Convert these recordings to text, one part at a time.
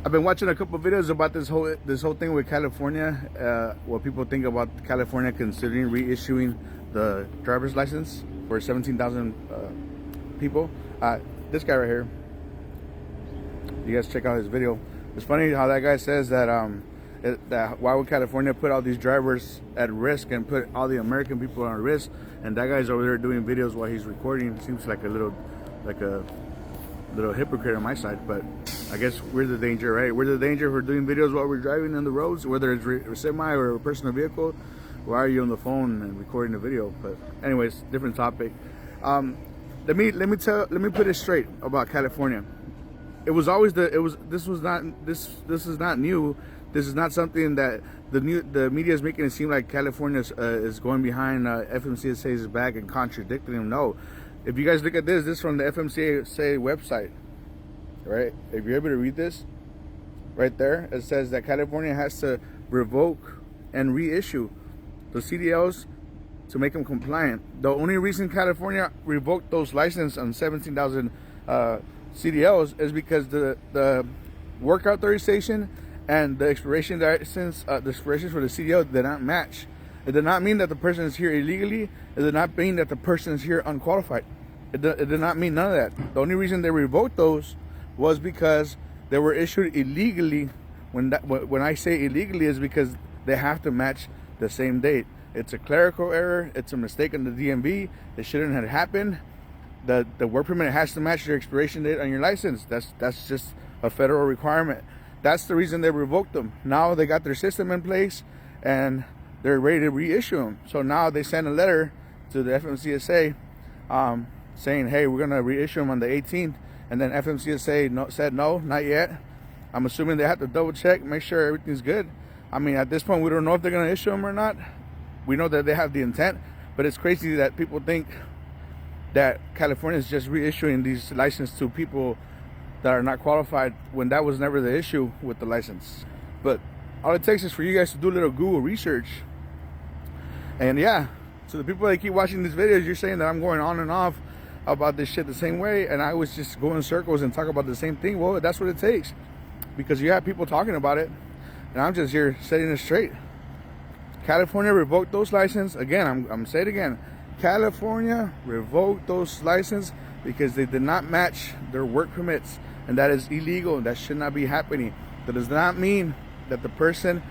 I've been watching a couple of videos about this whole thing with California. What people think about California considering reissuing the driver's license for 17,000 people. This guy right here, you guys check out his video. It's funny how that guy says that that why would California put all these drivers at risk and put all the American people on risk, and that guy's over there doing videos while he's recording. Seems like a little hypocrite on my side, but I guess we're the danger, right? We're the danger for doing videos while we're driving on the roads, whether it's a semi or a personal vehicle. Why are you on the phone and recording the video? But anyways, different topic. Let me put it straight about California. This is not new. This is not something that the media is making it seem like California is going behind FMCSA's back and contradicting them. No. If you guys look at this is from the FMCSA website, right? If you're able to read this, right there, it says that California has to revoke and reissue the CDLs to make them compliant. The only reason California revoked those licenses on 17,000 CDLs is because the work authorization and the expiration license, the expirations for the CDL did not match. It did not mean that the person is here illegally. It did not mean that the person is here unqualified. It did not mean none of that. The only reason they revoked those was because they were issued illegally. When I say illegally is because they have to match the same date. It's a clerical error. It's a mistake on the DMV. It shouldn't have happened. The work permit has to match your expiration date on your license. That's just a federal requirement. That's the reason they revoked them. Now they got their system in place and they're ready to reissue them. So now they send a letter to the FMCSA saying, hey, we're going to reissue them on the 18th. And then FMCSA said, no, not yet. I'm assuming they have to double check, make sure everything's good. I mean, at this point, we don't know if they're going to issue them or not. We know that they have the intent, but it's crazy that people think that California is just reissuing these licenses to people that are not qualified when that was never the issue with the license. But all it takes is for you guys to do a little Google research. And yeah, so the people that keep watching these videos, you're saying that I'm going on and off about this shit the same way, and I was just going in circles and talk about the same thing. Well, that's what it takes, because you have people talking about it, and I'm just here setting it straight. California revoked those licenses. Again, I'm saying it again. California revoked those licenses because they did not match their work permits, and that is illegal. That should not be happening. That does not mean that the person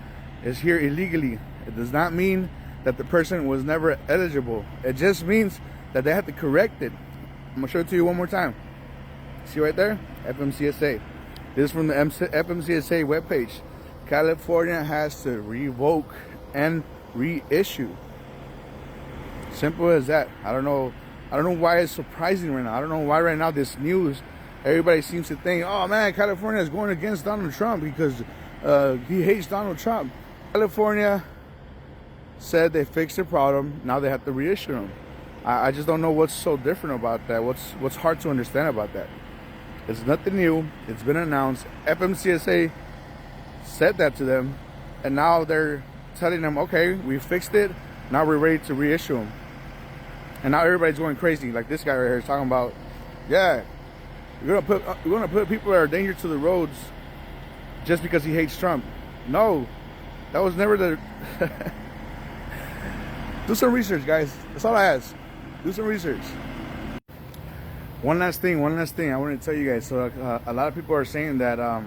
is here illegally. It does not mean that the person was never eligible. It just means that they have to correct it. I'm gonna show it to you one more time. See right there? FMCSA. This is from the FMCSA webpage. California has to revoke and reissue. Simple as that. I don't know why it's surprising right now. I don't know why right now this news, everybody seems to think, oh man, California is going against Donald Trump because he hates Donald Trump. California said they fixed the problem. Now they have to reissue them. I just don't know what's so different about that. What's hard to understand about that? It's nothing new. It's been announced. FMCSA said that to them, and now they're telling them, okay, we fixed it. Now we're ready to reissue them. And now everybody's going crazy. Like this guy right here is talking about, yeah, we're gonna put people that are a danger to the roads just because he hates Trump. No, that was never the. Do some research, guys. That's all I ask. Do some research. One last thing I want to tell you guys. So a lot of people are saying that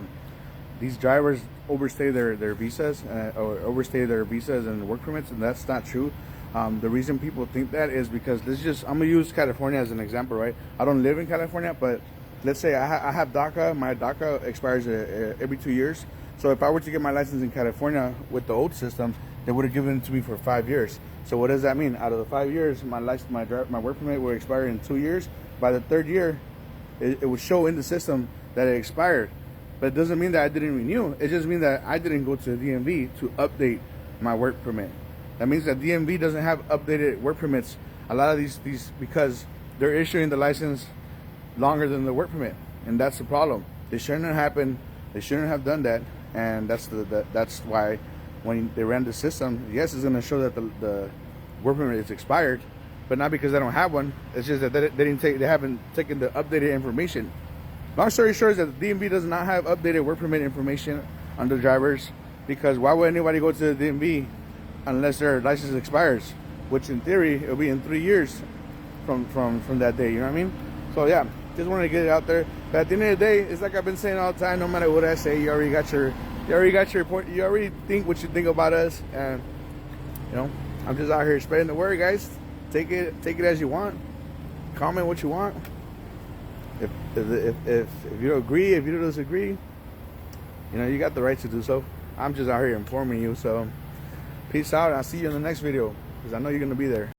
these drivers overstay their visas or overstay their visas and work permits, and that's not true. The reason people think that is because I'm gonna use California as an example, right? I don't live in California, but let's say I have DACA. My DACA expires every 2 years. So if I were to get my license in California with the old system, they would have given it to me for 5 years. So what does that mean? Out of the 5 years, my work permit will expire in 2 years. By the third year, it would show in the system that it expired. But it doesn't mean that I didn't renew. It just means that I didn't go to the DMV to update my work permit. That means that DMV doesn't have updated work permits. A lot of these because they're issuing the license longer than the work permit, and that's the problem. It shouldn't have happened. They shouldn't have done that, and that's why when they ran the system, yes, it's going to show that the work permit is expired, but not because they don't have one. It's just that they haven't taken the updated information. Long story short is that the DMV does not have updated work permit information on the drivers, because why would anybody go to the DMV unless their license expires, which in theory it'll be in 3 years from that day, you know what I mean? So yeah, just wanted to get it out there. But at the end of the day, it's like I've been saying all the time, no matter what I say, you already got your report, you already think what you think about us, and you know, I'm just out here spreading the word, guys. Take it as you want. Comment what you want. If you don't agree, if you don't disagree, you know, you got the right to do so. I'm just out here informing you. So peace out, and I'll see you in the next video, because I know you're gonna be there.